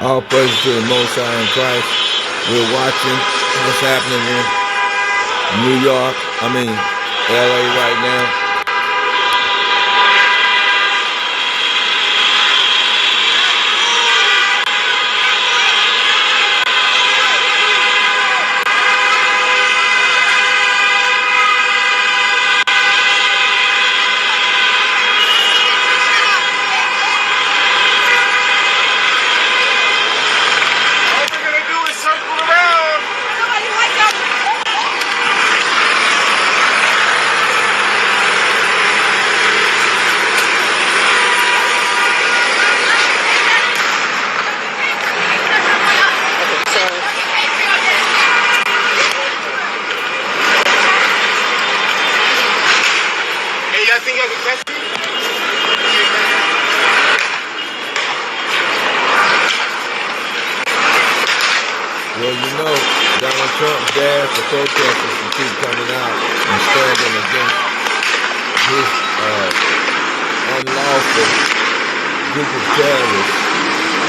All praise to the Most High in Christ. We're watching what's happening in New York, LA right now. Well, Donald Trump dared the protesters to keep coming out and standing against his unlawful group of terrorists.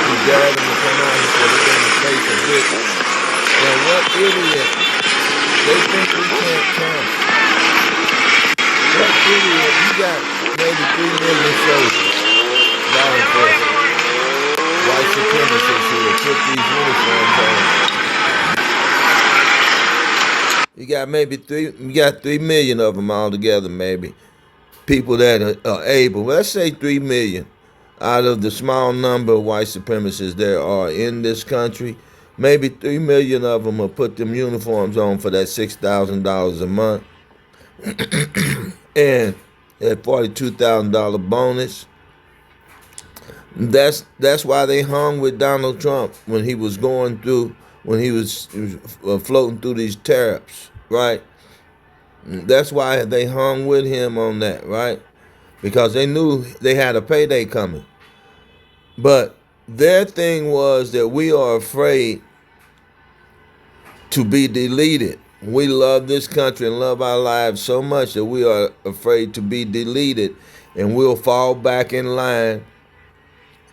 He dared them to come out. He said they're going to face a victory. Now, what idiot? They think we can't count. What idiot? You got maybe 3 million soldiers, law enforcement, white supremacists who will put these uniforms on. You got 3 million of them all together, maybe. People that are able, let's say 3 million out of the small number of white supremacists there are in this country. Maybe 3 million of them will put them uniforms on for that $6,000 a month and that $42,000 bonus. That's why they hung with Donald Trump when he was floating through these tariffs, right? That's why they hung with him on that, right? Because they knew they had a payday coming. But their thing was that we are afraid to be deleted. We love this country and love our lives so much that we are afraid to be deleted, and we'll fall back in line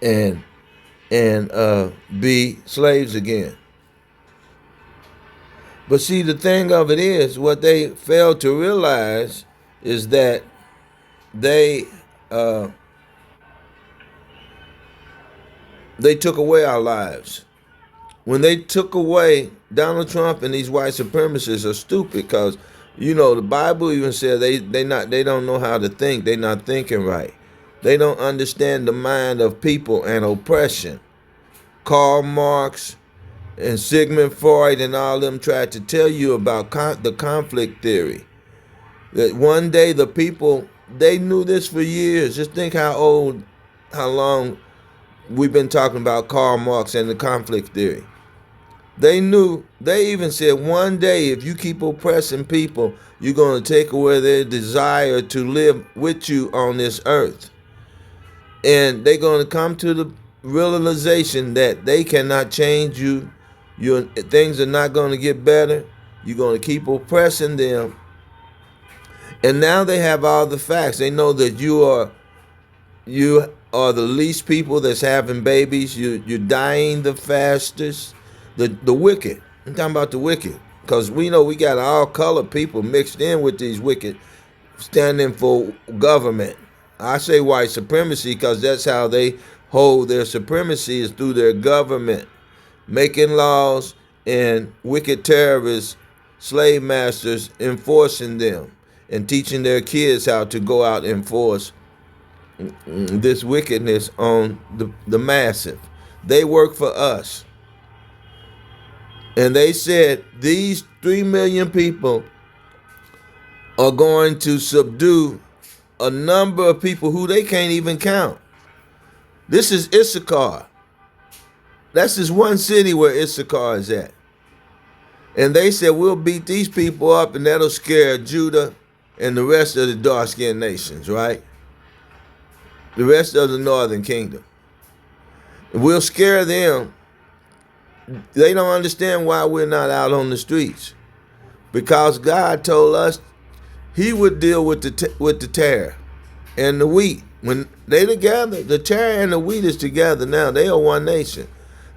and be slaves again. But see, the thing of it is, what they failed to realize is that they took away our lives. When they took away, Donald Trump and these white supremacists are stupid because, the Bible even said they don't know how to think. They're not thinking right. They don't understand the mind of people and oppression. Karl Marx and Sigmund Freud and all them tried to tell you about the conflict theory. That one day the people, they knew this for years. Just think how long we've been talking about Karl Marx and the conflict theory. They knew, they even said one day if you keep oppressing people, you're going to take away their desire to live with you on this earth. And they're going to come to the realization that they cannot change you. Things are not going to get better. You're going to keep oppressing them. And now they have all the facts. They know that you are the least people that's having babies. You're dying the fastest. The wicked. I'm talking about the wicked. Because we know we got all colored people mixed in with these wicked standing for government. I say white supremacy because that's how they hold their supremacy, is through their government. Making laws and wicked terrorists, slave masters, enforcing them and teaching their kids how to go out and enforce this wickedness on the massive. They work for us. And they said these 3 million people are going to subdue a number of people who they can't even count. This is Issachar. That's just one city where Issachar is at. And they said, we'll beat these people up and that'll scare Judah and the rest of the dark-skinned nations, right? The rest of the northern kingdom. We'll scare them. They don't understand why we're not out on the streets. Because God told us he would deal with the tare and the wheat. When they together, the tare and the wheat is together now. They are one nation.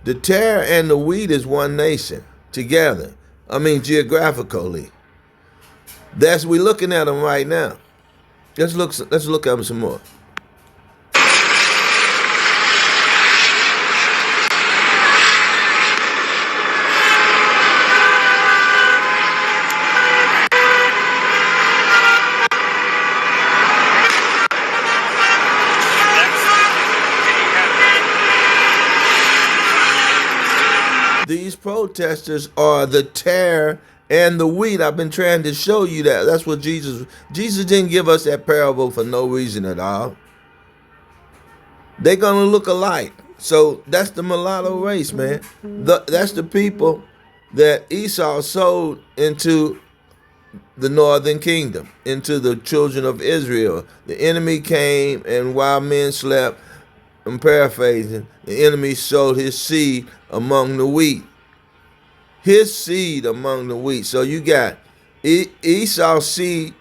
The tare and the wheat is one nation together. I mean, geographically. We're looking at them right now. Let's look at them some more. These protesters are the tare and the wheat. I've been trying to show you that. That's what Jesus didn't give us that parable for no reason at all. They're going to look alike. So that's the mulatto race, man. That's the people that Esau sold into the northern kingdom, into the children of Israel. The enemy came, and while men slept, I'm paraphrasing, the enemy sowed his seed among the wheat. His seed among the wheat. So you got Esau's seed,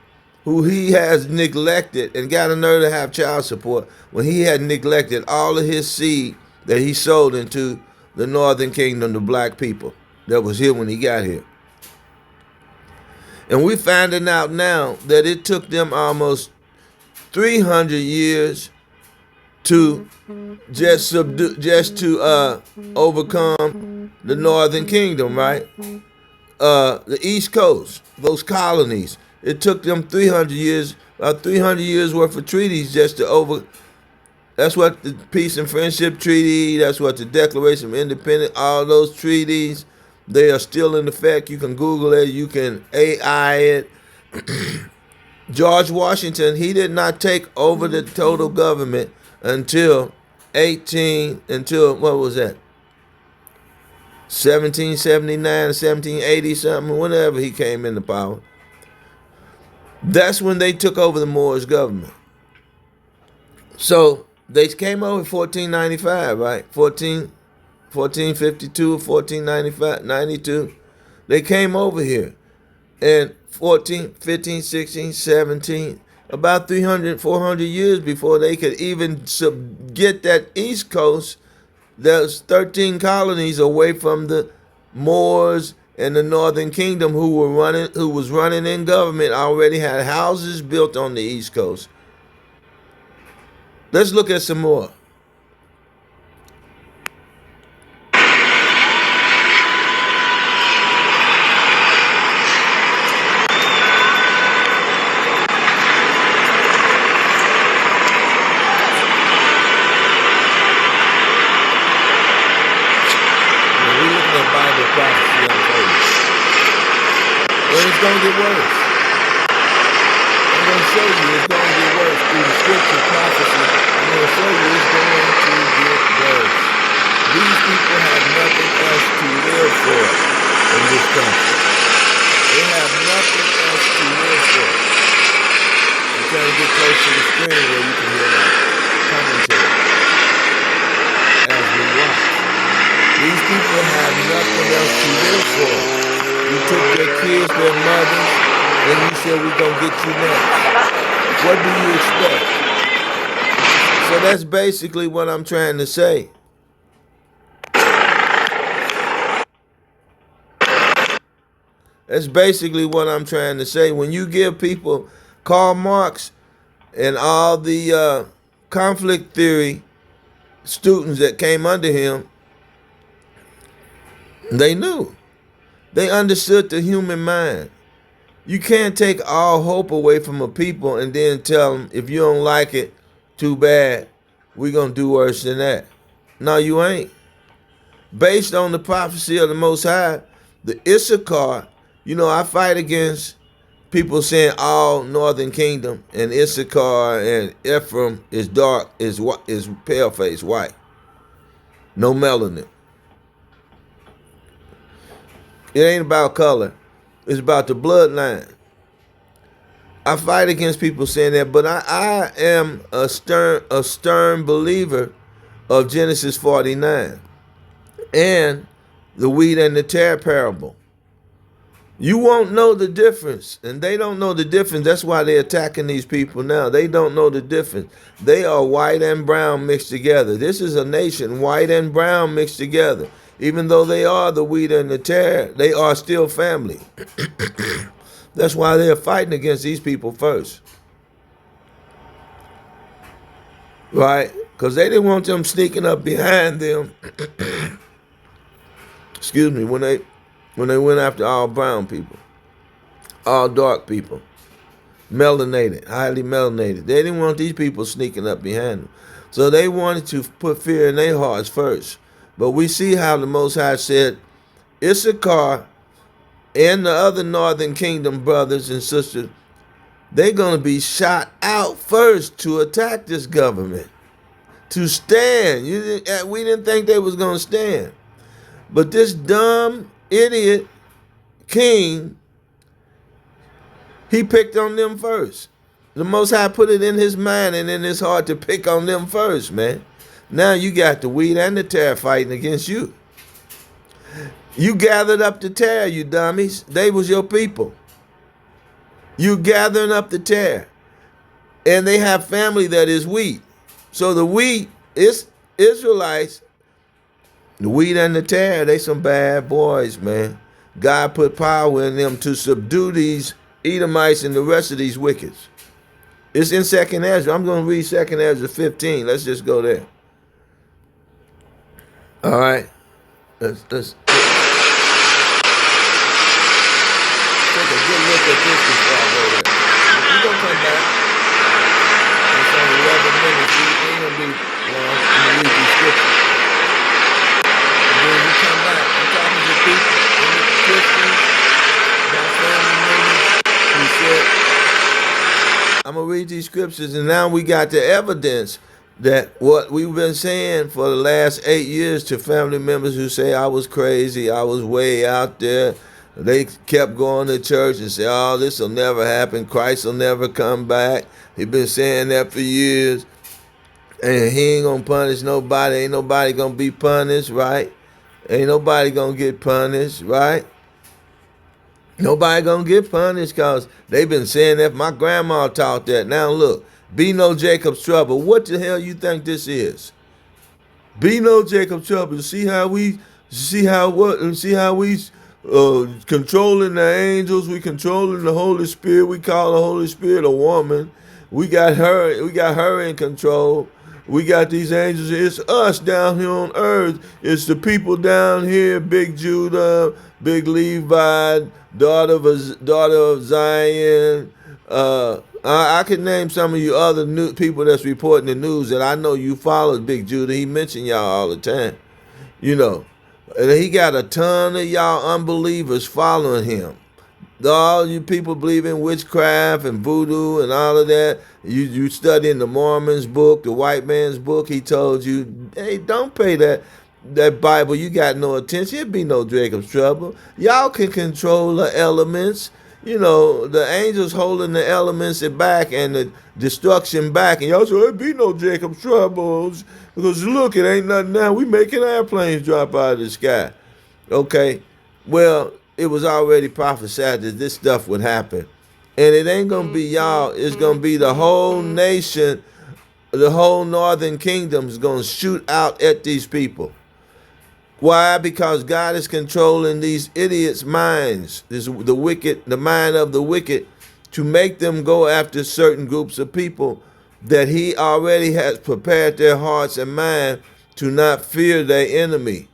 who he has neglected and got a nerve to have child support, when he had neglected all of his seed that he sold into the northern kingdom, the black people that was here when he got here. And we're finding out now that it took them almost 300 years to overcome the northern kingdom, right? The East Coast, those colonies. It took them 300 years, about 300 years worth of treaties just to over. That's what the Peace and Friendship Treaty, that's what the Declaration of Independence, all those treaties, they are still in effect. You can Google it, you can AI it. George Washington, he did not take over the total government until what was that? 1779, 1780 something, whenever he came into power. That's when they took over the Moorish government. So they came over in 1495, right? 1452, 1495, 92. They came over here. And 14, 15, 16, 17, about 300, 400 years before they could even get that East Coast. There's 13 colonies away from the Moors and the Northern Kingdom who was running in government, already had houses built on the East Coast. Let's look at some more. It's going to get worse. I'm going to show you it's going to get worse through the scripture prophecy. I'm going to show you it's going to get worse. These people have nothing else to live for in this country. They have nothing else to live for. I'm trying to get close to the screen where you can hear my commentary as we watch. These people have nothing else to live for. You took their kids, their mothers, and you said we're going to get you next. What do you expect? So that's basically what I'm trying to say. That's basically what I'm trying to say. When you give people Karl Marx and all the conflict theory students that came under him, they knew. They understood the human mind. You can't take all hope away from a people and then tell them, if you don't like it, too bad, we're going to do worse than that. No, you ain't. Based on the prophecy of the Most High, the Issachar, I fight against people saying all northern kingdom and Issachar and Ephraim is dark, is pale face white. No melanin. It ain't about color. It's about the bloodline. I fight against people saying that, but I am a stern believer of Genesis 49 and the wheat and the tare parable. You won't know the difference, and they don't know the difference. That's why they're attacking these people now. They don't know the difference. They are white and brown mixed together. This is a nation, white and brown mixed together. Even though they are the wheat and the tare, they are still family. That's why they're fighting against these people first, right? Because they didn't want them sneaking up behind them. Excuse me, when they went after all brown people, all dark people, melanated, highly melanated. They didn't want these people sneaking up behind them. So they wanted to put fear in their hearts first. But we see how the Most High said, Issachar and the other northern kingdom brothers and sisters, they're going to be shot out first to attack this government, to stand. We didn't think they was going to stand. But this dumb idiot king, he picked on them first. The Most High put it in his mind and in his heart to pick on them first, man. Now you got the wheat and the tare fighting against you. You gathered up the tare, you dummies. They was your people. You gathering up the tare. And they have family that is wheat. So the wheat is Israelites. The wheat and the tare, they some bad boys, man. God put power in them to subdue these Edomites and the rest of these wickeds. It's in 2nd Ezra. I'm going to read 2nd Ezra 15. Let's just go there. All right. Let's take a good look at this before I go there. We're going to come back. It's only 11 minutes. We ain't going to be long. I'm going to read these scriptures. And then we come back. I'm talking to people, Christians, my family members, who said, I'm going to read these scriptures, and now we got the evidence that what we've been saying for the last 8 years to family members who say I was crazy, I was way out there. They kept going to church and say, oh, this will never happen. Christ will never come back. He's been saying that for years. And he ain't going to punish nobody. Ain't nobody going to be punished, right? Ain't nobody going to get punished, right? Nobody going to get punished because they've been saying that. My grandma taught that. Now look. Be no Jacob's trouble. What the hell you think this is? Be no Jacob's trouble. See how we controlling the angels. We controlling the Holy Spirit. We call the Holy Spirit a woman. We got her in control. We got these angels. It's us down here on earth. It's the people down here. Big Judah, Big Levi, daughter of Zion. I can name some of you other new people that's reporting the news that I know you follow. Big Judah. He mentioned y'all all the time. You know. And he got a ton of y'all unbelievers following him. All you people believe in witchcraft and voodoo and all of that. You studying the Mormon's book, the white man's book. He told you, hey, don't pay that Bible. You got no attention. It'd be no Jacob's trouble. Y'all can control the elements. You know, the angels holding the elements back and the destruction back. And y'all say, it'd be no Jacob's troubles. Because look, it ain't nothing now. We making airplanes drop out of the sky. Okay. Well, it was already prophesied that this stuff would happen. And it ain't going to be y'all. It's going to be the whole nation. The whole northern kingdom is going to shoot out at these people. Why? Because God is controlling these idiots' minds, the mind of the wicked, to make them go after certain groups of people that he already has prepared their hearts and mind to not fear their enemy.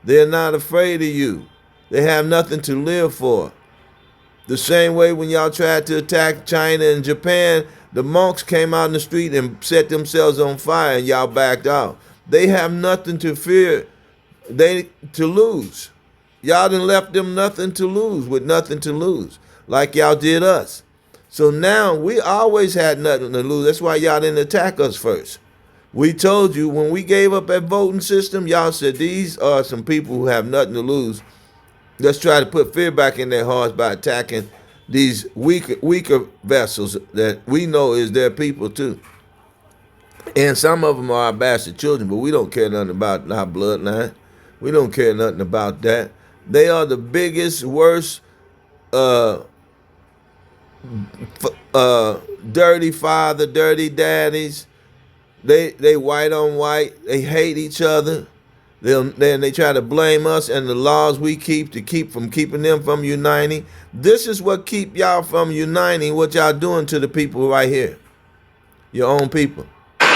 They're not afraid of you. They have nothing to live for. The same way when y'all tried to attack China and Japan, the monks came out in the street and set themselves on fire and y'all backed out. They have nothing to fear. To lose. Y'all done left them nothing to lose, with nothing to lose, like y'all did us. So now we always had nothing to lose. That's why y'all didn't attack us first. We told you when we gave up that voting system, y'all said these are some people who have nothing to lose. Let's try to put fear back in their hearts by attacking these weaker vessels that we know is their people too. And some of them are our bastard children, but we don't care nothing about our bloodline. We don't care nothing about that. They are the biggest, worst uh, dirty father, dirty daddies. They white on white. They hate each other. Then they try to blame us and the laws we keep to keeping them from uniting. This is what keep y'all from uniting. What y'all doing to the people right here, your own people. Now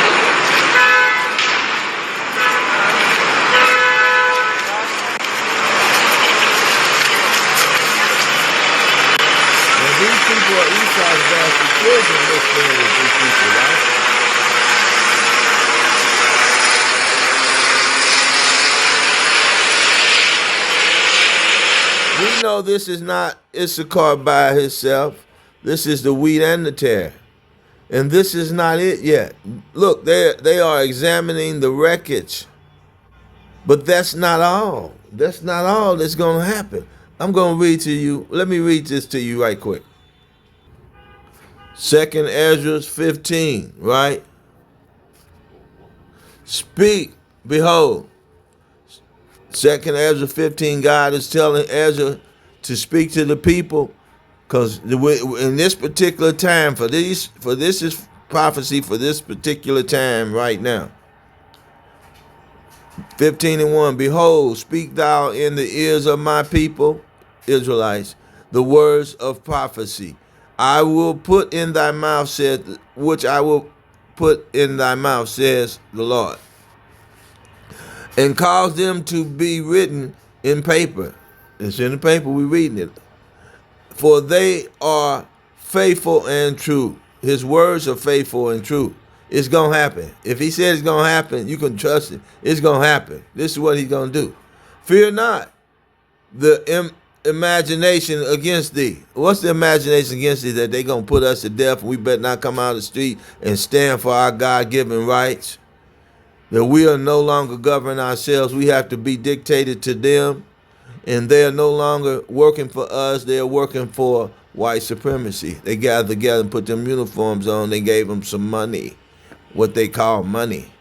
these people are Esau's bastard children. Listening with these people, right? We know this is not Issachar by himself. This is the wheat and the tare. And this is not it yet. Look, they are examining the wreckage. But that's not all. That's not all that's going to happen. I'm going to read to you. Let me read this to you right quick. Second Ezra 15, right? Speak, behold. Second Ezra 15, God is telling Ezra to speak to the people, because in this particular time, for this is prophecy for this particular time right now. 15:1, behold, speak thou in the ears of my people, Israelites, the words of prophecy. I will put in thy mouth, which I will put in thy mouth, says the Lord, and cause them to be written in paper. It's in the paper, we're reading it. For they are faithful and true. His words are faithful and true. It's going to happen. If he said it's going to happen, you can trust it. It's going to happen. This is what he's going to do. Fear not the imagination against thee. What's the imagination against thee? That they going to put us to death and we better not come out of the street and stand for our God-given rights? That we are no longer governing ourselves. We have to be dictated to them. And they are no longer working for us. They are working for white supremacy. They gathered together and put them uniforms on. They gave them some money, what they call money.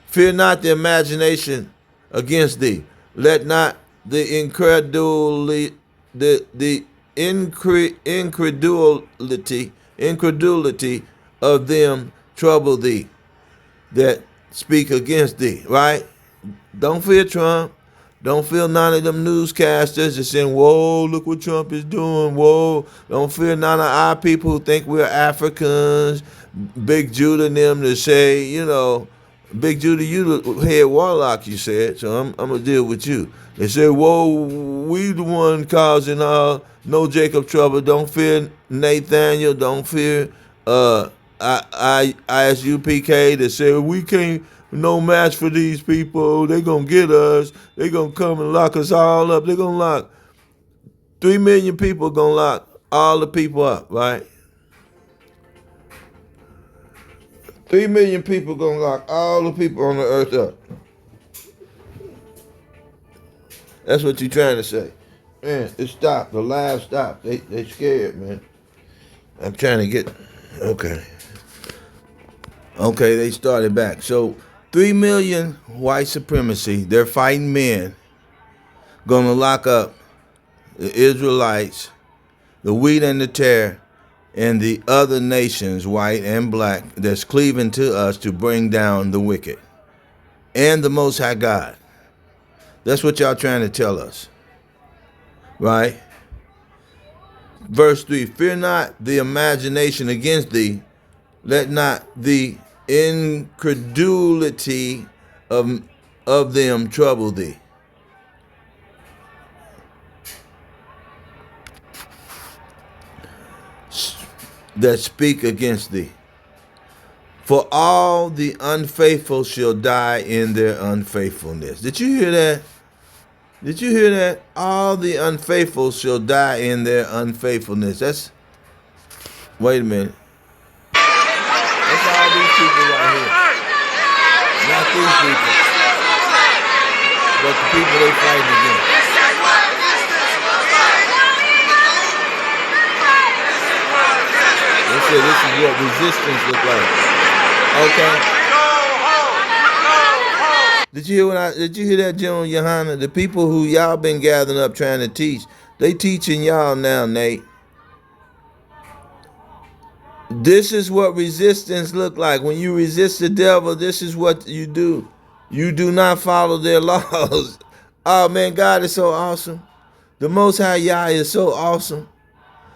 Fear not the imagination against thee. Let not the incredulity of them trouble thee that speak against thee, right? Don't fear Trump. Don't fear none of them newscasters that saying, whoa, look what Trump is doing, whoa. Don't fear none of our people who think we're Africans. Big Judah and them that say, Big Judah, you the head warlock, you said, so I'm going to deal with you. They say, whoa, we the one causing no Jacob trouble. Don't fear Nathaniel. Don't fear ISUPK that say, we can't, no match for these people. They going to get us. They going to come and lock us all up. They going to lock 3 million people, going to lock all the people up, right? 3 million people going to lock all the people on the earth up. That's what you're trying to say. Man, it stopped. The live stopped. They scared, man. I'm trying to get... Okay, they started back. So 3 million white supremacy, they're fighting men, going to lock up the Israelites, the wheat and the tare, and the other nations, white and black, that's cleaving to us to bring down the wicked and the Most High God. That's what y'all trying to tell us, right? Verse 3, fear not the imagination against thee. Let not the incredulity of them trouble thee. That speak against thee. For all the unfaithful shall die in their unfaithfulness. Did you hear that? Did you hear that? All the unfaithful shall die in their unfaithfulness. Wait a minute. That's all these people right here. Not these people, but the people they fighting against. They said this is what resistance look like. Okay. Did you hear that, General Yohana? The people who y'all been gathering up trying to teach, They teaching y'all now, Nate. This is what resistance look like. When you resist the devil, this is what you do. You do not follow their laws. Oh man, God is so awesome. The Most High Yah is so awesome.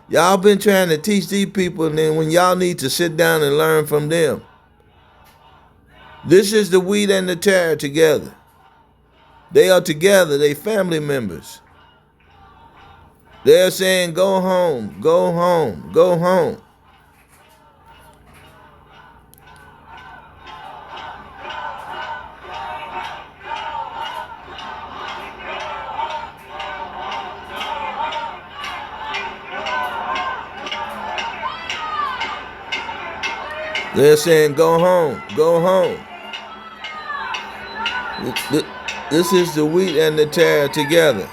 Y'all been trying to teach these people, and then when y'all need to sit down and learn from them. This is the wheat and the tare together. They are together. They family members. They're saying, go home, go home, go home. They're saying, go home, go home. This is the wheat and the tare together.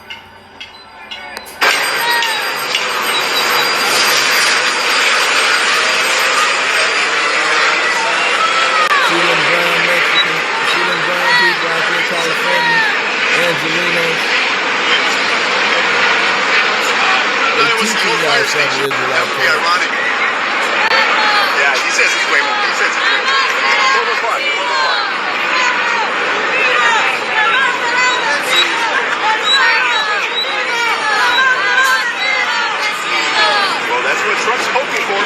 See them brown Mexicans, see them brown people out there, California, Angelinos. They're teaching y'all something Israelite. Ironic. Yeah, he says he's way more. He says he's way more. Well, that's what Trump's hoping for.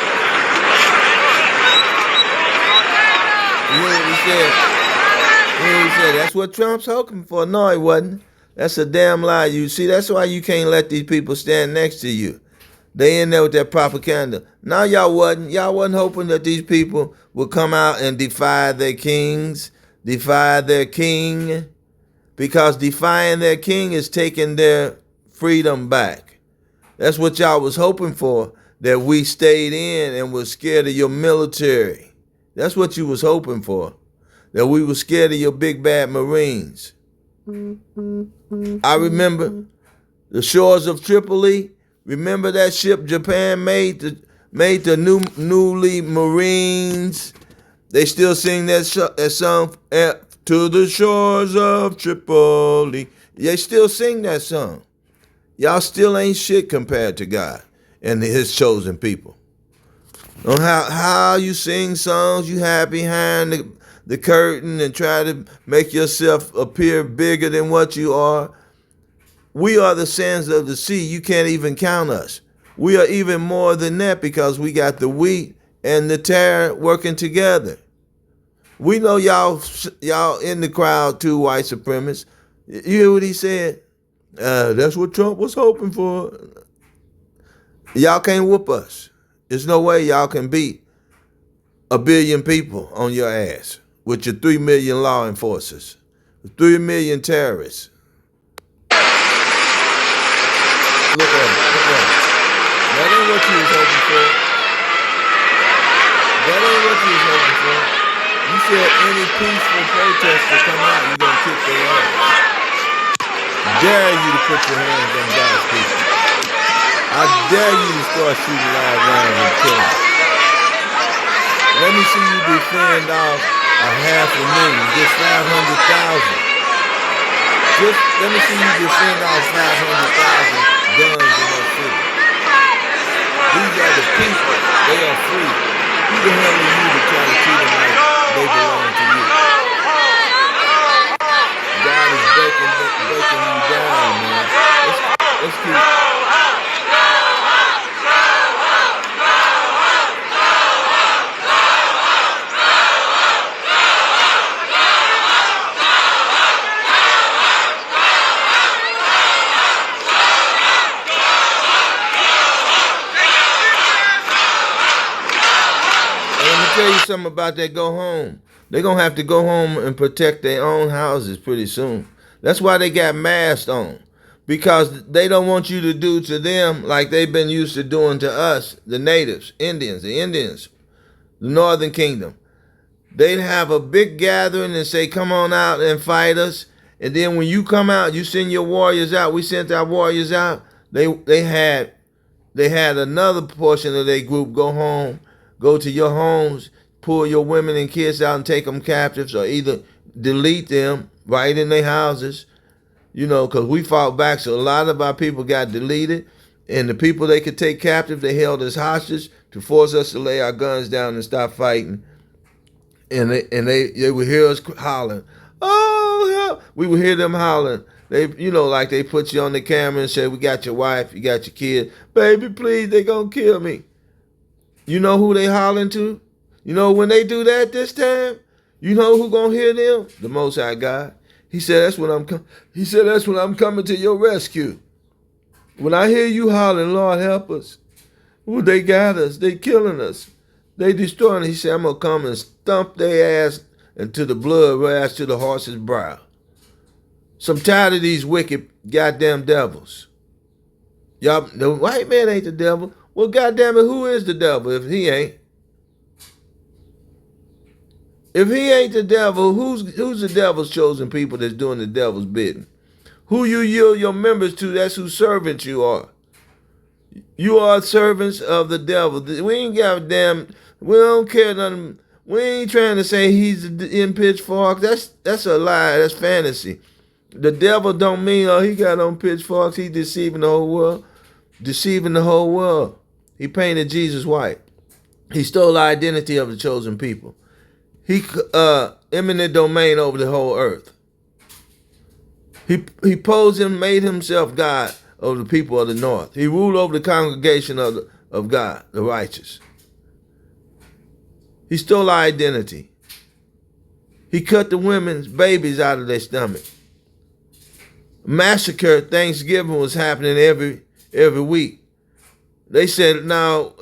You hear what he said? You hear what he said? That's what Trump's hoping for. No, he wasn't. That's a damn lie. You see, that's why you can't let these people stand next to you. They in there with that propaganda. Now y'all wasn't hoping that these people would come out and defy their kings, defy their king, because defying their king is taking their freedom back. That's what y'all was hoping for, that we stayed in and was scared of your military. That's what you was hoping for, that we were scared of your big bad Marines. I remember the shores of Tripoli. Remember that ship Japan made the newly Marines? They still sing that song, to the shores of Tripoli. They still sing that song. Y'all still ain't shit compared to God and his chosen people. On how you sing songs, you hide behind the curtain and try to make yourself appear bigger than what you are. We are the sands of the sea. You can't even count us. We are even more than that because we got the wheat and the tare working together. We know y'all in the crowd too, white supremacists. You hear what he said? That's what Trump was hoping for. Y'all can't whoop us. There's no way y'all can beat 1 billion people on your ass with your 3 million law enforcers, 3 million terrorists. Look at him. That ain't what you was hoping for. That ain't what you was hoping for. You said any peaceful protester come out, you're going to kick their ass. Dare you to put your hands on God's people. I dare you to start shooting live rounds and killing. Let me see you defend off 500,000, just 500,000. Just let me see you defend off 500,000 guns in that city. These are the people. They are free. Who the hell are you to try to treat them like they belong to you? God is breaking you down, man. Let's keep. Tell you something about that go home. They're going to have to go home and protect their own houses pretty soon. That's why they got masks on. Because they don't want you to do to them like they've been used to doing to us, the natives, the Indians, the Northern Kingdom. They'd have a big gathering and say, come on out and fight us. And then when you come out, you send your warriors out. We sent our warriors out. They had another portion of their group go home. Go to your homes, pull your women and kids out and take them captives, or either delete them right in their houses, because we fought back, so a lot of our people got deleted, and the people they could take captive, they held as hostage to force us to lay our guns down and stop fighting. And they would hear us hollering, "Oh, help!" We would hear them hollering. They, like they put you on the camera and say, "We got your wife, you got your kid, baby, please, they gonna kill me." You know who they hollering to? When they do that this time, you know who gonna hear them? The Most High God. He said, "That's when He said, "That's when I'm coming to your rescue." When I hear you hollering, "Lord, help us," well, they got us. They killing us. They destroying us. He said, "I'm going to come and stump their ass into the blood, right to the horse's brow." So I'm tired of these wicked goddamn devils. Y'all, the white man ain't the devil. Well, goddamn it, who is the devil if he ain't? If he ain't the devil, who's the devil's chosen people that's doing the devil's bidding? Who you yield your members to, that's whose servants you are. You are servants of the devil. We ain't got damn. We don't care nothing. We ain't trying to say he's in pitchforks. That's a lie. That's fantasy. The devil don't mean he got on pitchforks. He deceiving the whole world. Deceiving the whole world. He painted Jesus white. He stole the identity of the chosen people. He eminent domain over the whole earth. He posed and made himself God of the people of the north. He ruled over the congregation of God, the righteous. He stole our identity. He cut the women's babies out of their stomach. Massacre Thanksgiving was happening every week. They said now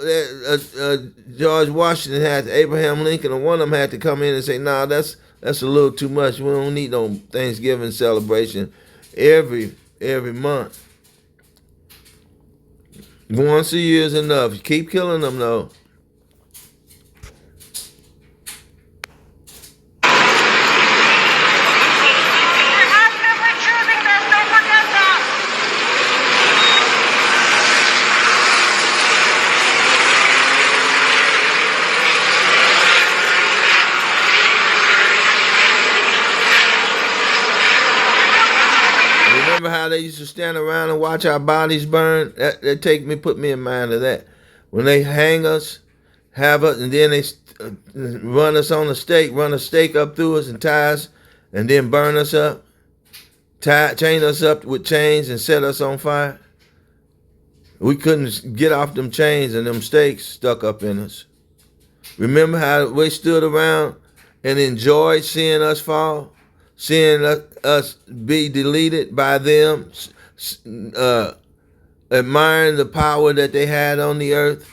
George Washington had Abraham Lincoln, and one of them had to come in and say, "No, that's a little too much. We don't need no Thanksgiving celebration every month. Once a year is enough. Keep killing them though." Remember how they used to stand around and watch our bodies burn? That put me in mind of that. When they hang us, have us, and then they run us on a stake, run a stake up through us and tie us, and then burn us up, chain us up with chains and set us on fire. We couldn't get off them chains and them stakes stuck up in us. Remember how we stood around and enjoyed seeing us fall? Seeing us be deleted by them, admiring the power that they had on the earth.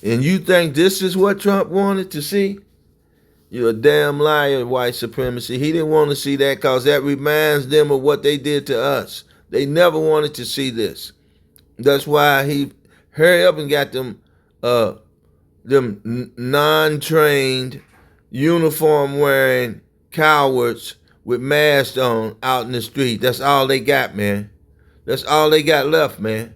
And you think this is what Trump wanted to see? You're a damn liar, white supremacy. He didn't want to see that because that reminds them of what they did to us. They never wanted to see this. That's why he hurried up and got them non-trained, uniform-wearing cowards with masks on out in the street. That's all they got, man. That's all they got left, man.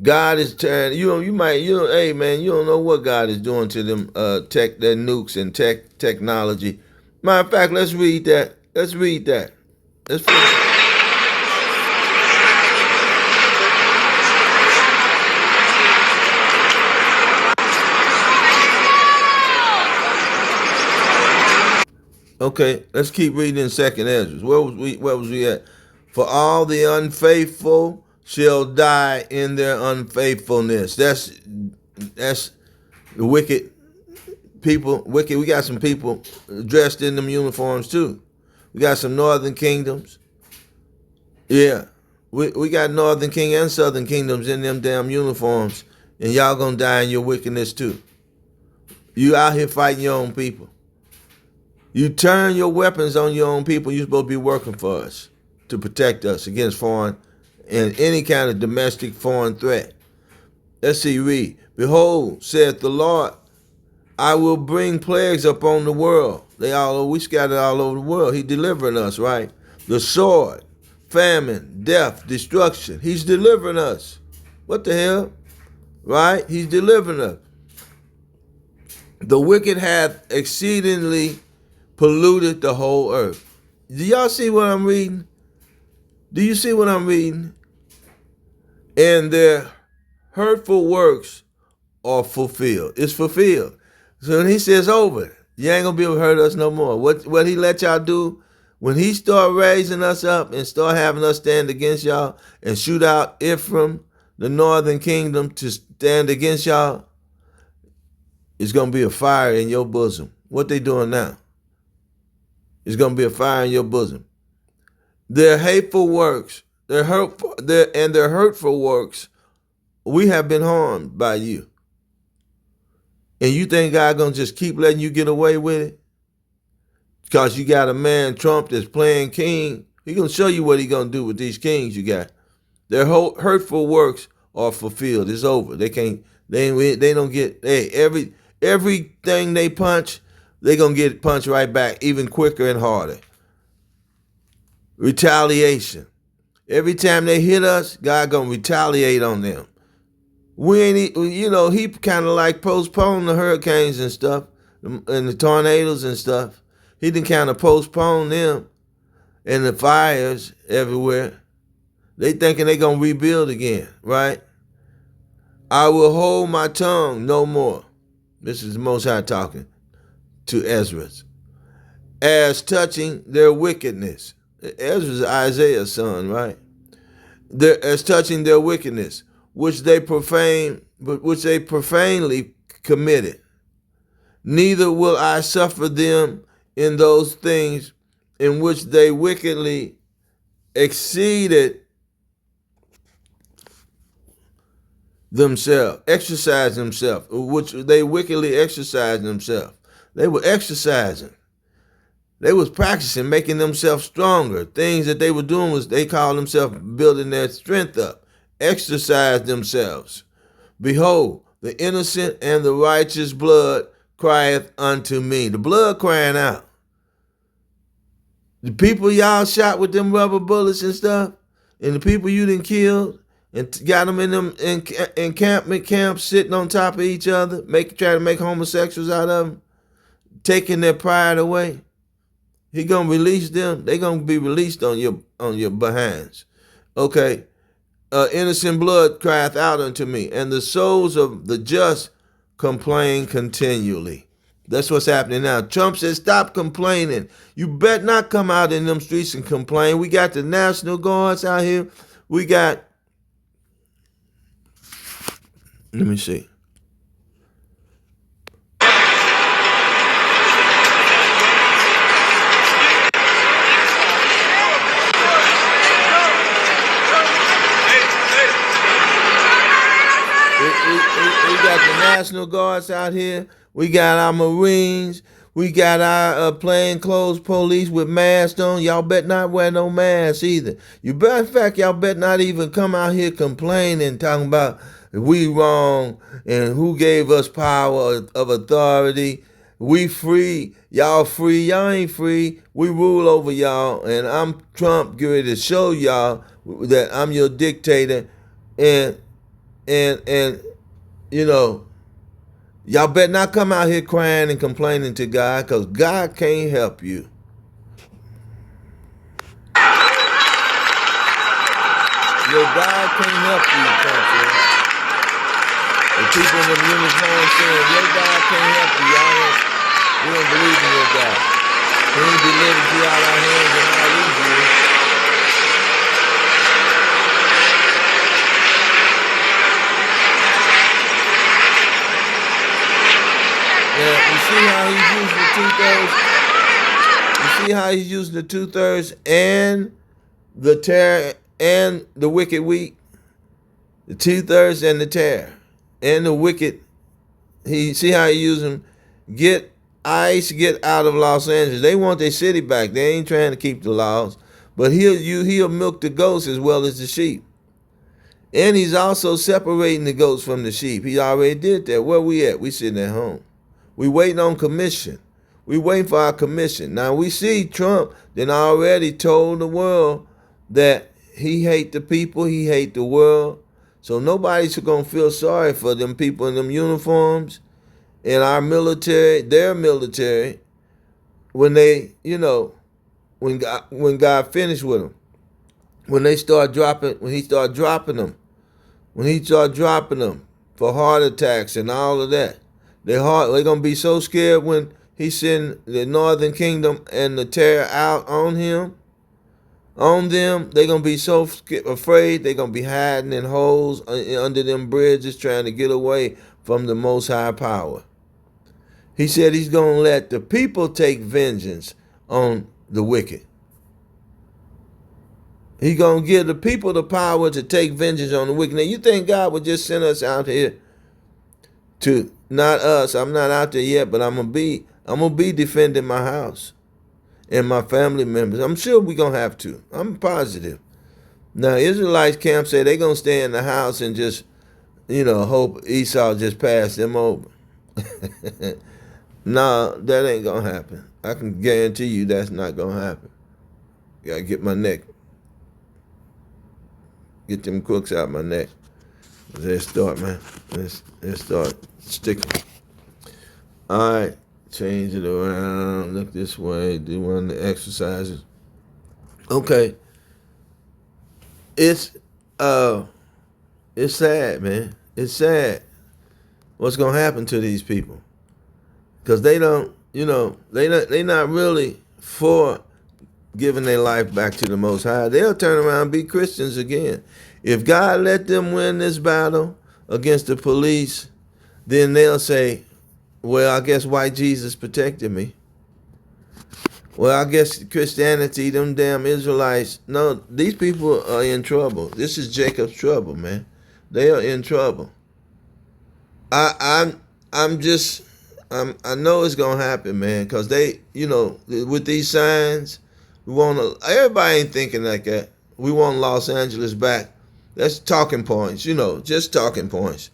God is turning. Hey man, you don't know what God is doing to them their nukes and technology. Matter of fact, let's read that. Let's read that. Let's finish. Okay, let's keep reading in Second Ezra. Where was we at? For all the unfaithful shall die in their unfaithfulness. That's the wicked people. Wicked. We got some people dressed in them uniforms too. We got some northern kingdoms. Yeah, we got northern king and southern kingdoms in them damn uniforms, and y'all gonna die in your wickedness too. You out here fighting your own people. You turn your weapons on your own people. You're supposed to be working for us to protect us against foreign and any kind of domestic foreign threat. Let's see, read. Behold, saith the Lord, I will bring plagues upon the world. We scattered all over the world. He delivering us, right? The sword, famine, death, destruction. He's delivering us. What the hell? Right? He's delivering us. The wicked hath exceedingly polluted the whole earth. Do y'all see what I'm reading? Do you see what I'm reading? And their hurtful works are fulfilled. It's fulfilled. So when he says over, you ain't gonna be able to hurt us no more. What he let y'all do, when he start raising us up and start having us stand against y'all and shoot out Ephraim, the northern kingdom, to stand against y'all, it's gonna be a fire in your bosom. What they doing now? It's gonna be a fire in your bosom. Their hateful works, their hurtful works, we have been harmed by you. And you think God gonna just keep letting you get away with it? Because you got a man, Trump, that's playing king. He gonna show you what he gonna do with these kings you got. Their whole hurtful works are fulfilled. It's over. They can't. They don't get. Hey, everything they punch, they gonna get punched right back, even quicker and harder. Retaliation. Every time they hit us, God gonna retaliate on them. We ain't, he kind of like postponed the hurricanes and stuff, and the tornadoes and stuff. He didn't kind of postpone them, and the fires everywhere. They thinking they gonna rebuild again, right? I will hold my tongue no more. This is the Most High talking to Ezra. As touching their wickedness. Ezra's Isaiah's son, right? As touching their wickedness, which they profanely committed. Neither will I suffer them in those things in which they wickedly exercise themselves, which they wickedly exercise themselves. They were exercising. They was practicing, making themselves stronger. Things that they were doing was they called themselves building their strength up. Exercise themselves. Behold, the innocent and the righteous blood crieth unto me. The blood crying out. The people y'all shot with them rubber bullets and stuff, and the people you done killed and got them in them encampment camps sitting on top of each other, trying to make homosexuals out of them, taking their pride away. He gonna release them. They gonna be released on your behinds. Okay. Innocent blood crieth out unto me, and the souls of the just complain continually. That's what's happening now. Trump says, stop complaining. You better not come out in them streets and complain. We got the National Guards out here. We got, let me see. We got the National Guards out here. We got our Marines. We got our plainclothes police with masks on. Y'all better not wear no masks either. In fact, y'all better not even come out here complaining, talking about we wrong and who gave us power of authority. We free. Y'all ain't free. We rule over y'all. And I'm Trump, get ready to show y'all that I'm your dictator. And y'all better not come out here crying and complaining to God, because God can't help you. Your God can't help you, country. The people in the uniform saying, your God can't help you. We don't believe in your God. He ain't delivered you out our hands and I'll leave you. You see how he's using the 2/3 and the terror and the wicked weak? The 2/3 and the terror and the wicked. See how he using them? Get out of Los Angeles. They want their city back. They ain't trying to keep the laws. But he'll milk the goats as well as the sheep. And he's also separating the goats from the sheep. He already did that. Where we at? We sitting at home. We waiting on commission. We waiting for our commission. Now we see Trump then already told the world that he hate the people, he hate the world. So nobody's gonna feel sorry for them people in them uniforms and our military, their military, when they, when God finished with them. when he start dropping them for heart attacks and all of that. They're gonna be so scared when he send the northern kingdom and the terror out on them. They're gonna be so afraid. They're gonna be hiding in holes under them bridges, trying to get away from the Most High power. He said he's gonna let the people take vengeance on the wicked. He's going to give the people the power to take vengeance on the wicked. Now, you think God would just send us out here to, not us, I'm not out there yet, but I'm going to be defending my house and my family members. I'm sure we're going to have to. I'm positive. Now, Israelites camp say they're going to stay in the house and just, hope Esau just pass them over. No, that ain't going to happen. I can guarantee you that's not going to happen. Got to get my neck. Get them crooks out my neck. Let's start, man. Let's start sticking. All right. Change it around. Look this way. Do one of the exercises. Okay. It's sad, man. It's sad what's going to happen to these people. Because they don't, they not really for giving their life back to the Most High. They'll turn around and be Christians again. If God let them win this battle against the police, then they'll say, well, I guess white Jesus protected me. Well, I guess Christianity, them damn Israelites. No, these people are in trouble. This is Jacob's trouble, man. They are in trouble. I know it's gonna happen, man, because they, with these signs, everybody ain't thinking like that. We want Los Angeles back. That's talking points, just talking points.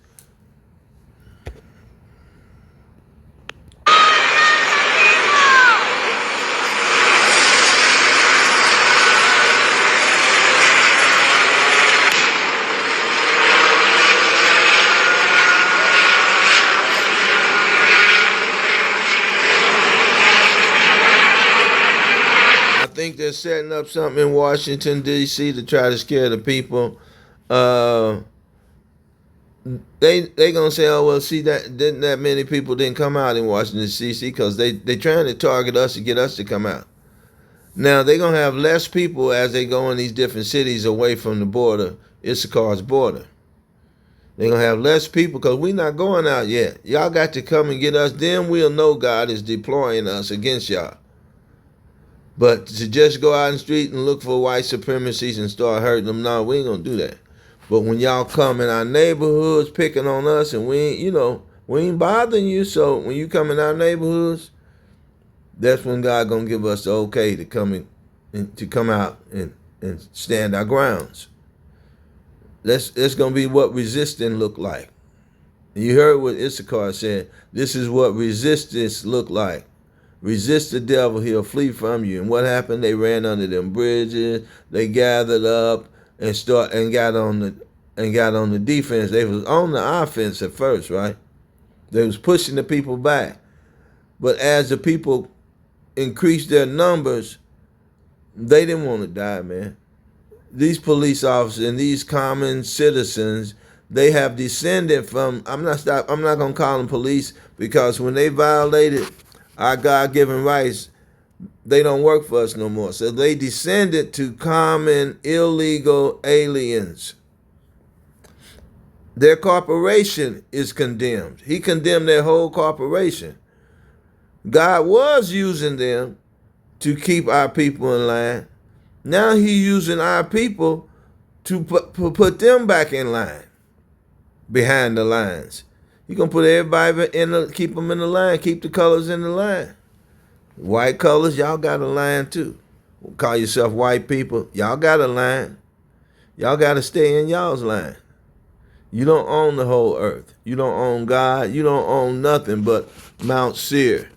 I think they're setting up something in Washington, D.C. to try to scare the people. They gonna say, oh well, see that many people didn't come out in Washington D.C. because they trying to target us to get us to come out. Now they gonna have less people as they go in these different cities away from the border, Issachar's border. They gonna have less people because we not going out yet. Y'all got to come and get us. Then we'll know God is deploying us against y'all. But to just go out in the street and look for white supremacies and start hurting them, no, we ain't gonna do that. But when y'all come in our neighborhoods picking on us and we ain't bothering you, so when you come in our neighborhoods, that's when God gonna give us the okay to come out and stand our grounds. That's gonna be what resisting look like. You heard what Issachar said. This is what resistance look like. Resist the devil, he'll flee from you. And what happened? They ran under them bridges. They gathered up and got on the defense. They was on the offense at first, right? They was pushing the people back. But as the people increased their numbers, they didn't want to die, man. These police officers and these common citizens, they have descended from, I'm not gonna call them police, because when they violated our God-given rights, they don't work for us no more. So they descended to common illegal aliens. Their corporation is condemned. He condemned their whole corporation. God was using them to keep our people in line. Now he's using our people to put them back in line, behind the lines. You're going to put everybody keep them in the line, keep the colors in the line. White colors, y'all got a line too. Call yourself white people, y'all got a line. Y'all got to stay in y'all's line. You don't own the whole earth. You don't own God. You don't own nothing but Mount Seir.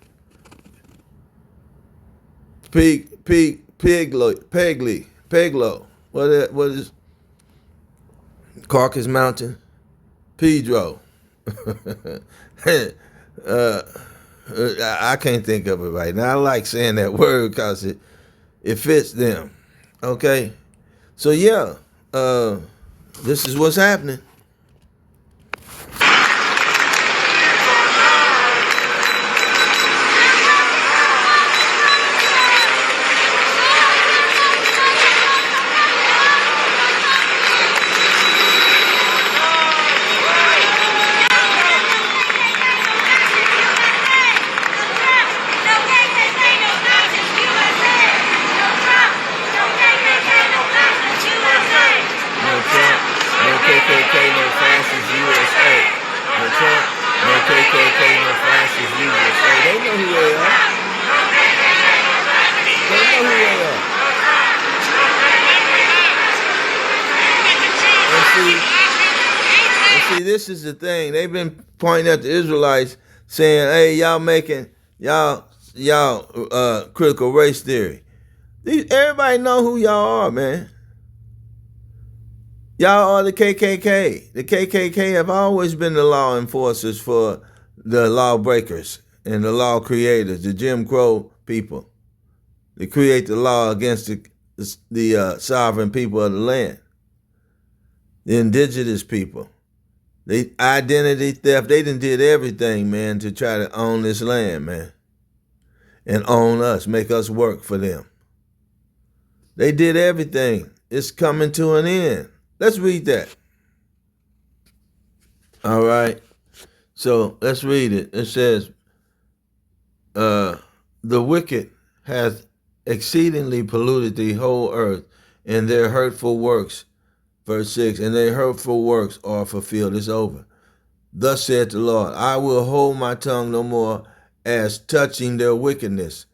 Peglo. What is Caucasus Mountain? Pedro. I can't think of it right now. I like saying that word because it fits them. Okay? So yeah, this is what's happening. No Trump, no KKK, no fascist USA. No Trump, no KKK, no fascist USA. They know who they are. They know who they are. And see, this is the thing. They've been pointing at the Israelites, saying, "Hey, y'all making y'all critical race theory." Everybody know who y'all are, man. Y'all are the KKK. The KKK have always been the law enforcers for the lawbreakers and the law creators, the Jim Crow people. They create the law against the sovereign people of the land, the indigenous people. They identity theft. They done did everything, man, to try to own this land, man, and own us, make us work for them. They did everything. It's coming to an end. Let's read that. All right. So let's read it. It says, the wicked hath exceedingly polluted the whole earth in their hurtful works. Verse 6, and their hurtful works are fulfilled. It's over. Thus saith the Lord, I will hold my tongue no more as touching their wickedness,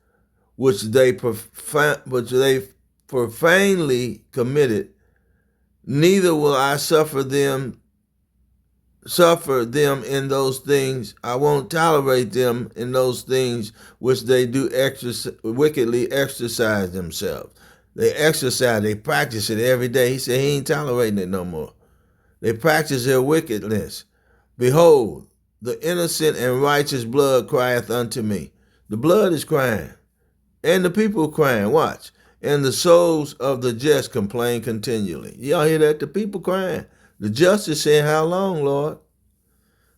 which they profanely committed, neither will I suffer them in those things. I won't tolerate them in those things which they do wickedly exercise themselves. They exercise, they practice it every day. He said he ain't tolerating it no more. They practice their wickedness. Behold, the innocent and righteous blood crieth unto me. The blood is crying, and the people crying. Watch. And the souls of the just complain continually. Y'all hear that? The people crying. The just is saying, how long, Lord?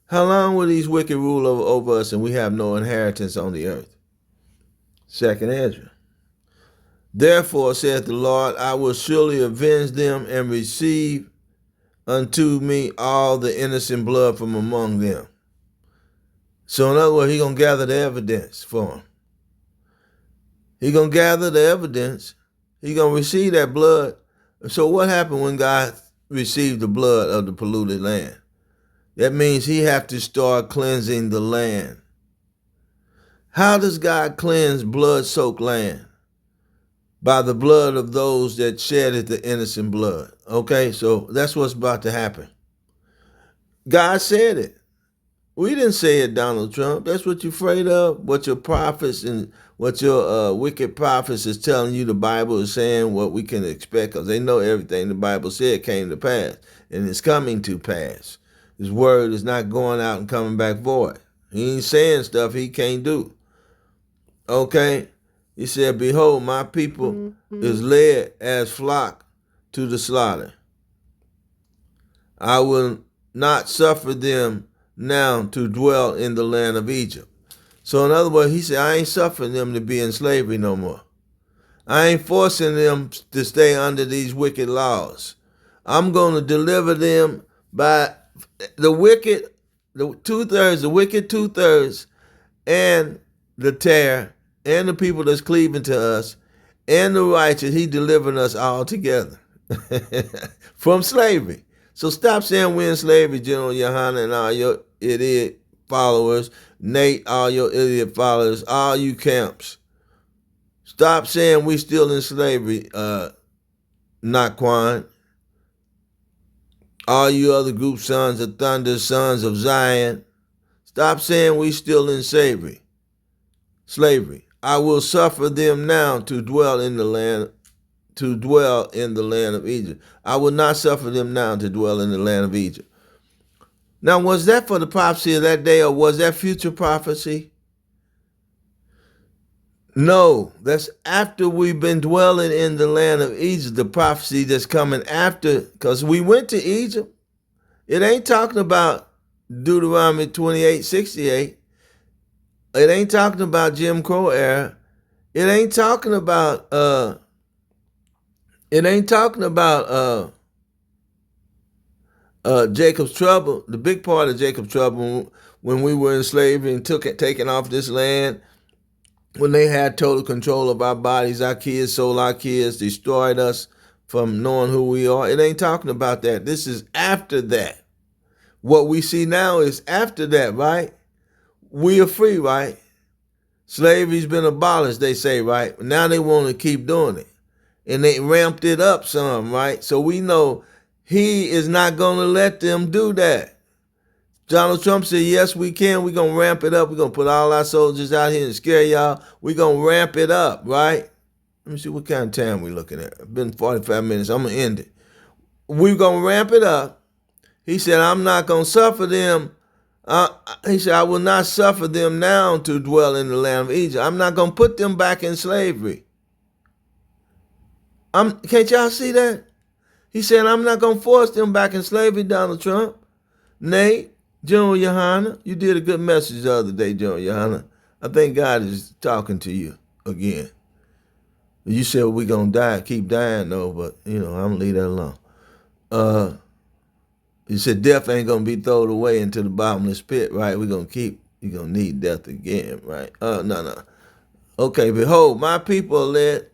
How long will these wicked rule over us and we have no inheritance on the earth? Second Ezra. Therefore, saith the Lord, I will surely avenge them and receive unto me all the innocent blood from among them. So in other words, he's going to gather the evidence for them. He's going to gather the evidence. He's going to receive that blood. So what happened when God received the blood of the polluted land? That means he have to start cleansing the land. How does God cleanse blood-soaked land? By the blood of those that shedded the innocent blood. Okay, so that's what's about to happen. God said it. We didn't say it, Donald Trump. That's what you're afraid of, what your prophets and what your wicked prophets is telling you the Bible is saying, what we can expect, because they know everything the Bible said came to pass, and it's coming to pass. His word is not going out and coming back void. He ain't saying stuff he can't do. Okay? He said, behold, my people is led as flock to the slaughter. I will not suffer them now to dwell in the land of Egypt. So in other words, he said, I ain't suffering them to be in slavery no more. I ain't forcing them to stay under these wicked laws. I'm going to deliver them by the wicked, the two-thirds, the wicked two-thirds, and the tare, and the people that's cleaving to us, and the righteous. He delivering us all together from slavery. So stop saying we're in slavery, General Yohana and all your idiot followers, Nate, all your idiot followers, all you camps. Stop saying we still in slavery, Naquan. All you other group sons of thunder, sons of Zion. Stop saying we still in slavery. I will suffer them now to dwell in the land of Egypt. I will not suffer them now to dwell in the land of Egypt. Now, was that for the prophecy of that day, or was that future prophecy? No, that's after we've been dwelling in the land of Egypt, the prophecy that's coming after, because we went to Egypt. It ain't talking about Deuteronomy 28:68. It ain't talking about Jim Crow era. It ain't talking about it ain't talking about Jacob's trouble, the big part of Jacob's trouble when we were in slavery and taken off this land, when they had total control of our bodies, our kids sold our kids, destroyed us from knowing who we are. It ain't talking about that. This is after that. What we see now is after that, right? We are free, right? Slavery's been abolished, they say, right? Now they want to keep doing it. And they ramped it up some, right? So we know he is not going to let them do that. Donald Trump said, yes, we can. We're going to ramp it up. We're going to put all our soldiers out here and scare y'all. We're going to ramp it up, right? Let me see what kind of time we're looking at. It's been 45 minutes. I'm going to end it. We're going to ramp it up. He said, I'm not going to suffer them. He said, I will not suffer them now to dwell in the land of Egypt. I'm not going to put them back in slavery. Can't y'all see that? He said, I'm not going to force them back in slavery, Donald Trump. Nate, General Yohana, you did a good message the other day, General Yohana. I think God is talking to you again. You said we're going to die, keep dying though, but, I'm going to leave that alone. You said death ain't going to be thrown away into the bottomless pit, right? You're going to need death again, right? No. Okay, behold, my people are led.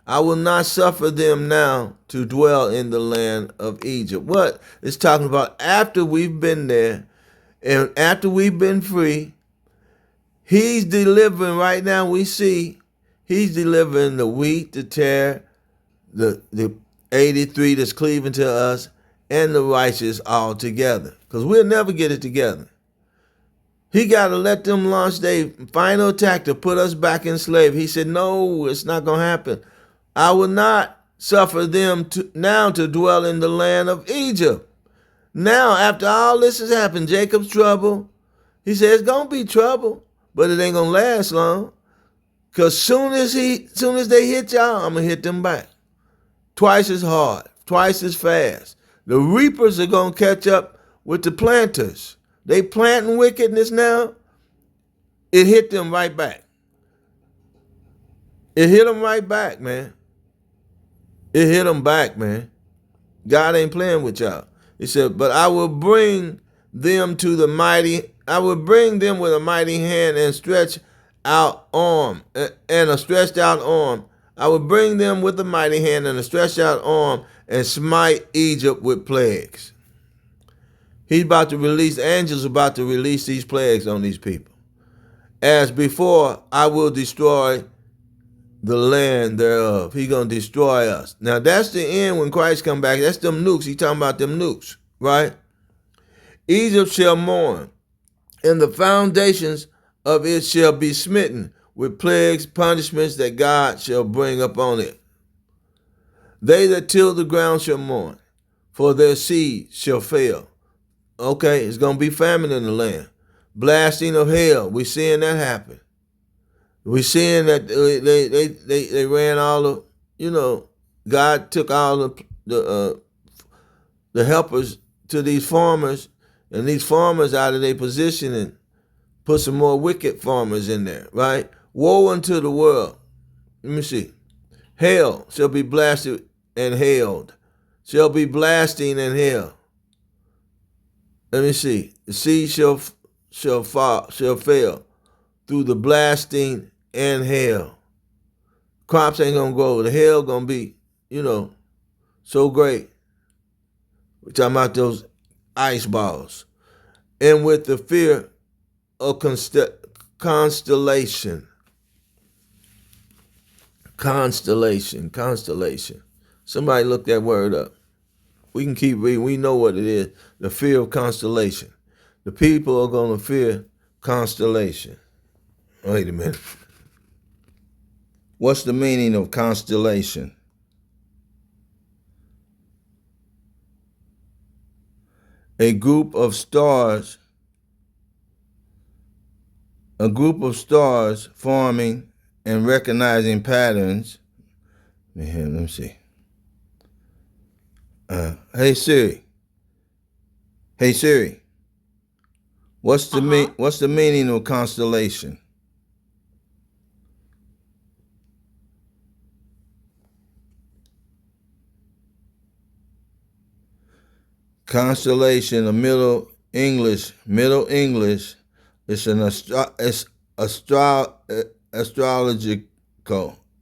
I will not suffer them now to dwell in the land of Egypt. What? It's talking about after we've been there and after we've been free. He's delivering right now. We see he's delivering the wheat, the tare, the 83 that's cleaving to us, and the righteous all together. Because we'll never get it together. He got to let them launch their final attack to put us back in slavery. He said, no, it's not going to happen. I will not suffer them now to dwell in the land of Egypt. Now, after all this has happened, Jacob's trouble, he said it's going to be trouble, but it ain't going to last long. Because soon as they hit y'all, I'm going to hit them back. Twice as hard, twice as fast. The reapers are going to catch up with the planters. They planting wickedness now. It hit them right back. It hit them right back, man. It hit them back, man. God ain't playing with y'all. He said, but I will bring them with a mighty hand and stretch out arm, and a stretched out arm. I will bring them with a mighty hand and a stretched out arm and smite Egypt with plagues. He's about to release, angels about to release these plagues on these people. As before, I will destroy the land thereof. He's going to destroy us. Now, that's the end when Christ come back. That's them nukes. He's talking about them nukes, right? Egypt shall mourn, and the foundations of it shall be smitten with plagues, punishments that God shall bring upon it. They that till the ground shall mourn, for their seed shall fail. Okay, it's going to be famine in the land. Blasting of hell. We're seeing that happen. We're seeing that they ran all of, God took all the helpers to these farmers, and these farmers out of their position and put some more wicked farmers in there, right? Woe unto the world. Let me see. Hell shall be blasted and hailed. Shall be blasting and hail. Let me see. The seed shall fail through the blasting and hail. Crops ain't gonna grow. The hail gonna be, so great. We're talking about those ice balls. And with the fear of constellation. Constellation. Somebody look that word up. We can keep reading. We know what it is. The fear of constellation. The people are going to fear constellation. Wait a minute. What's the meaning of constellation? A group of stars forming and recognizing patterns. Let me see. Hey Siri. Hey Siri. What's the meaning of constellation? Constellation, a Middle English. It's an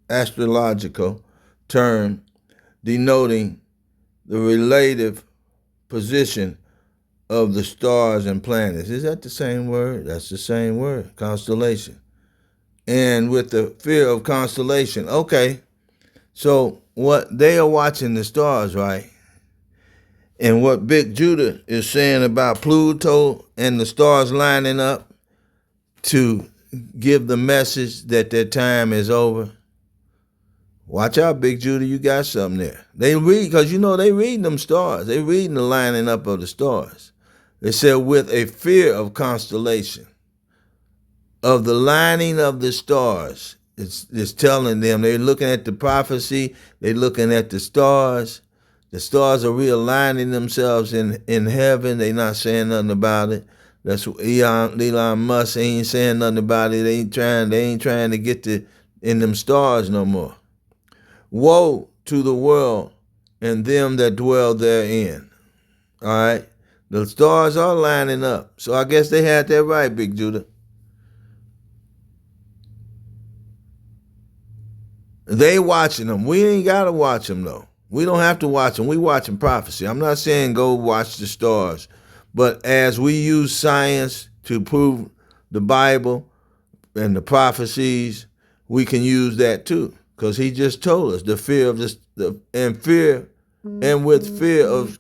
astrological term denoting the relative position of the stars and planets. Is that the same word? That's the same word, constellation. And with the fear of constellation, okay. So what they are watching the stars, right? And what Big Judah is saying about Pluto and the stars lining up to give the message that their time is over. Watch out, Big Judah, you got something there. They read, because they reading them stars. They reading the lining up of the stars. They said with a fear of constellation, of the lining of the stars. It's telling them, they're looking at the prophecy, they're looking at the stars. The stars are realigning themselves in heaven. They not saying nothing about it. That's what Elon Musk ain't saying nothing about it. They ain't trying to get in them stars no more. Woe to the world and them that dwell therein. All right? The stars are lining up. So I guess they had that right, Big Judah. They watching them. We ain't got to watch them, though. We don't have to watch them. We watching prophecy. I'm not saying go watch the stars. But as we use science to prove the Bible and the prophecies, we can use that too. Because he just told us the fear of this, and with fear of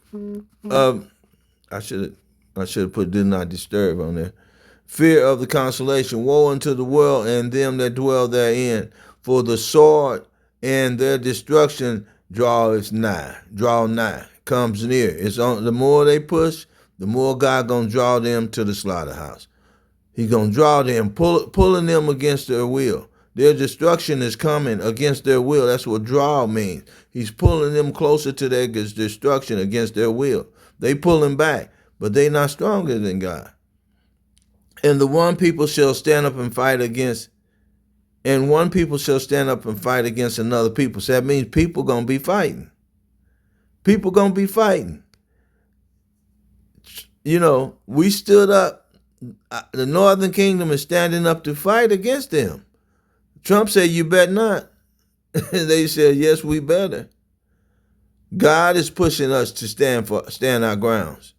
I should have put did not disturb on there. Fear of the consolation, woe unto the world and them that dwell therein, for the sword and their destruction draws nigh, comes near. It's on the more they push, the more God gonna draw them to the slaughterhouse. He's gonna draw them, pulling them against their will. Their destruction is coming against their will. That's what draw means. He's pulling them closer to their destruction against their will. They pulling back, but they not stronger than God. And one people shall stand up and fight against another people. So that means people gonna be fighting. People gonna be fighting. We stood up. The Northern Kingdom is standing up to fight against them. Trump said, you better not. They said, yes, we better. God is pushing us to stand our grounds,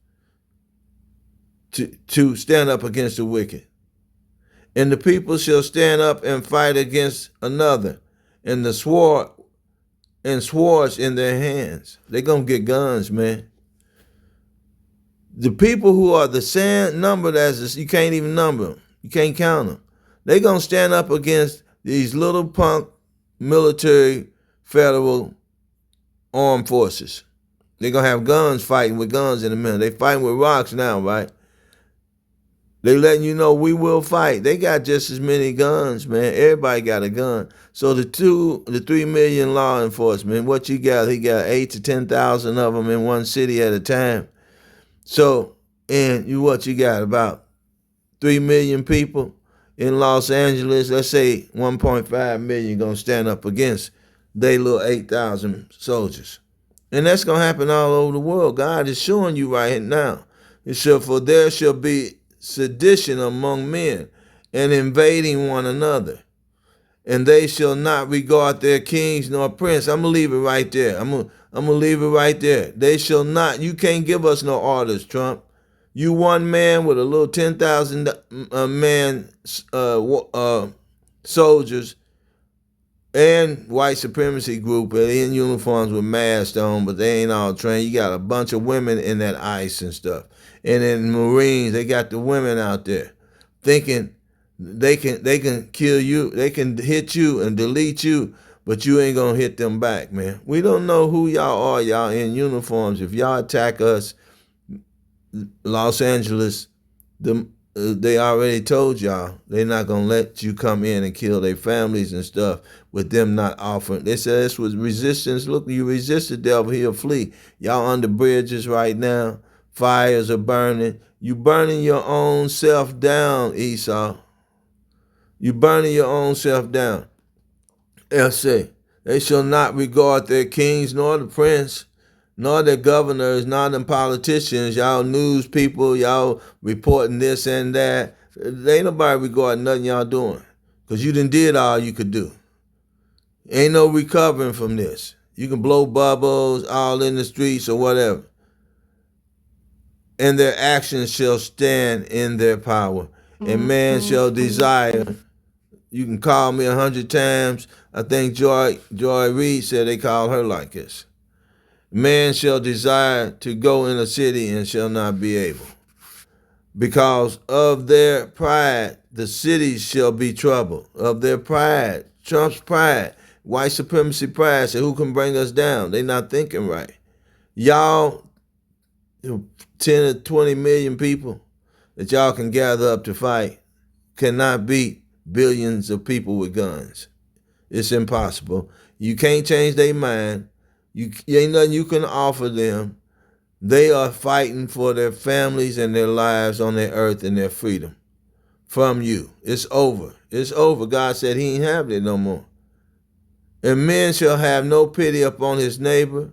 to stand up against the wicked. And the people shall stand up and fight against another, and the swords in their hands. They're going to get guns, man. The people who are the same numbered as this, you can't even number them. You can't count them. They're going to stand up against these little punk military federal armed forces. They're going to have guns fighting with guns in a minute. They fighting with rocks now, right? They letting you know we will fight. They got just as many guns, man. Everybody got a gun. So the 3 million law enforcement, what you got? He got 8 to 10,000 of them in one city at a time. So, and you got about 3 million people in Los Angeles. Let's say 1.5 million gonna stand up against they little 8,000 soldiers. And that's gonna happen all over the world. God is showing you right now. It said, for there shall be sedition among men and invading one another. And they shall not regard their kings nor prince. I'm going to leave it right there. I'm gonna leave it right there. They shall not. You can't give us no orders, Trump. You one man with a little 10,000 man soldiers and white supremacy group in uniforms with masks on, but they ain't all trained. You got a bunch of women in that ICE and stuff. And in Marines, they got the women out there thinking they can kill you, they can hit you and delete you, but you ain't gonna hit them back, man. We don't know who y'all are, y'all in uniforms. If y'all attack us, Los Angeles, the they already told y'all they're not gonna let you come in and kill their families and stuff with them not offering. They said this was resistance. Look, you resist the devil, he'll flee. Y'all under bridges right now. Fires are burning. You burning your own self down, Esau. You burning your own self down. Say, they shall not regard their kings nor the prince, nor their governors, nor them politicians, y'all news people, y'all reporting this and that. There ain't nobody regarding nothing y'all doing. Because you done did all you could do. Ain't no recovering from this. You can blow bubbles all in the streets or whatever. And their actions shall stand in their power. And man shall desire. You can call me 100 times. I think Joy Reid said they called her like this. Man shall desire to go in a city and shall not be able. Because of their pride, the cities shall be troubled. Of their pride, Trump's pride, white supremacy pride, said, who can bring us down? They not thinking right. Y'all, 10 or 20 million people that y'all can gather up to fight cannot beat billions of people with guns. It's impossible. You can't change their mind. You ain't nothing you can offer them. They are fighting for their families and their lives on their earth and their freedom from you. It's over. It's over. God said he ain't having it no more. And men shall have no pity upon his neighbor,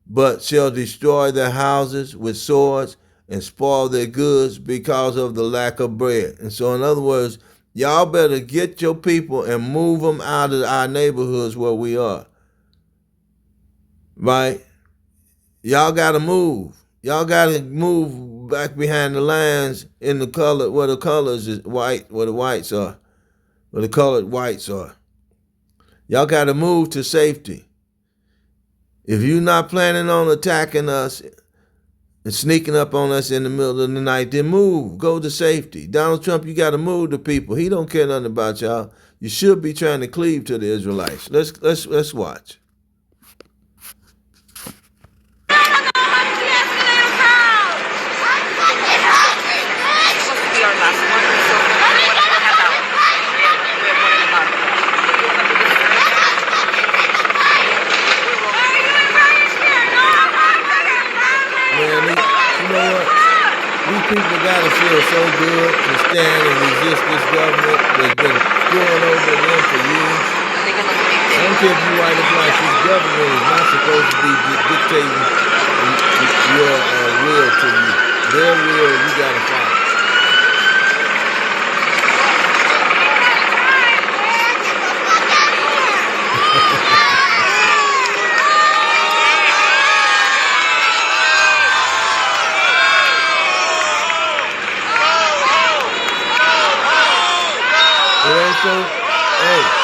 but shall destroy their houses with swords and spoil their goods because of the lack of bread. And so in other words, y'all better get your people and move them out of our neighborhoods where we are. Right? Y'all got to move. Y'all got to move back behind the lines in the color, where the colors is white, where the whites are, where the colored whites are. Y'all got to move to safety. If you're not planning on attacking us and sneaking up on us in the middle of the night, then move. Go to safety. Donald Trump, you got to move the people. He don't care nothing about y'all. You should be trying to cleave to the Israelites. Let's watch. People gotta feel so good to stand and resist this government that's been screwing over them for years. I don't care if you white or black, this government is not supposed to be dictating your will to you. Their will, you gotta follow.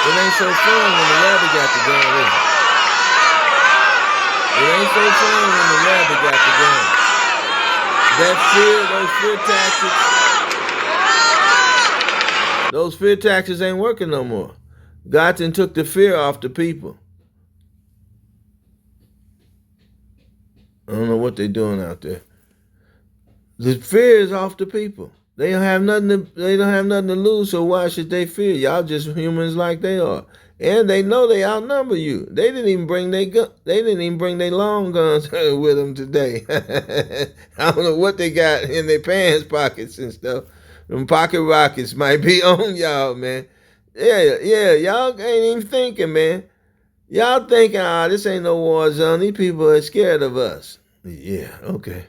It ain't so fun when the rabbit got the gun, is it? It ain't so fun when the rabbit got the gun. Those fear tactics ain't working no more. God then took the fear off the people. I don't know what they're doing out there. The fear is off the people. They don't have nothing to lose, so why should they fear? Y'all just humans like they are. And they know they outnumber you. They didn't even bring their long guns with them today. I don't know what they got in their pants pockets and stuff. Them pocket rockets might be on y'all, man. Yeah, y'all ain't even thinking, man. Y'all thinking, this ain't no war zone. These people are scared of us. Yeah, okay.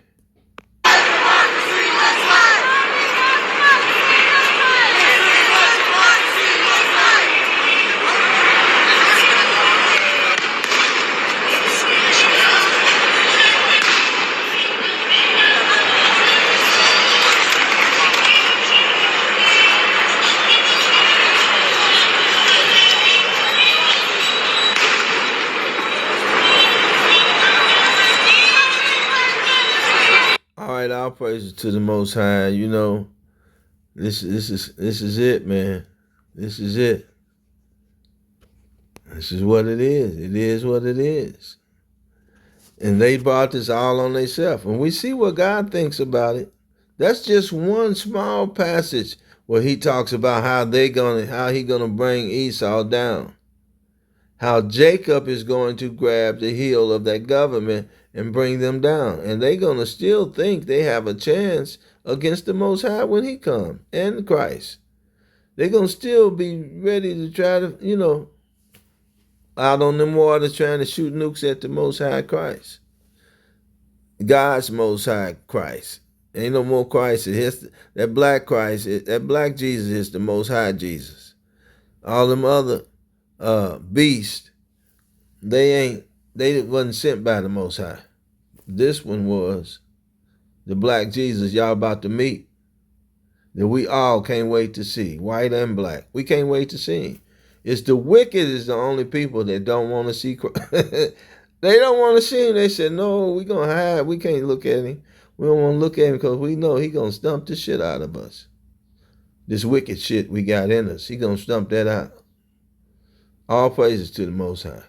All praises to the Most High. You know, this is it, man. This is it. This is what it is. It is what it is. And they brought this all on themselves. And we see what God thinks about it. That's just one small passage where he talks about how he gonna bring Esau down. How Jacob is going to grab the heel of that government and bring them down. And they're gonna still think they have a chance against the Most High when he comes, and Christ. They're gonna still be ready to try to, out on them waters trying to shoot nukes at the Most High Christ. God's Most High Christ. Ain't no more Christ. That black Christ, that black Jesus is the Most High Jesus. All them other beasts, they wasn't sent by the Most High. This one was the black Jesus y'all about to meet, that we all can't wait to see, white and black. We can't wait to see him. It's the wicked is the only people that don't want to see Christ. They don't want to see him. They said, no, we're going to hide. We can't look at him. We don't want to look at him because we know he's going to stump the shit out of us. This wicked shit we got in us, he's going to stump that out. All praises to the Most High.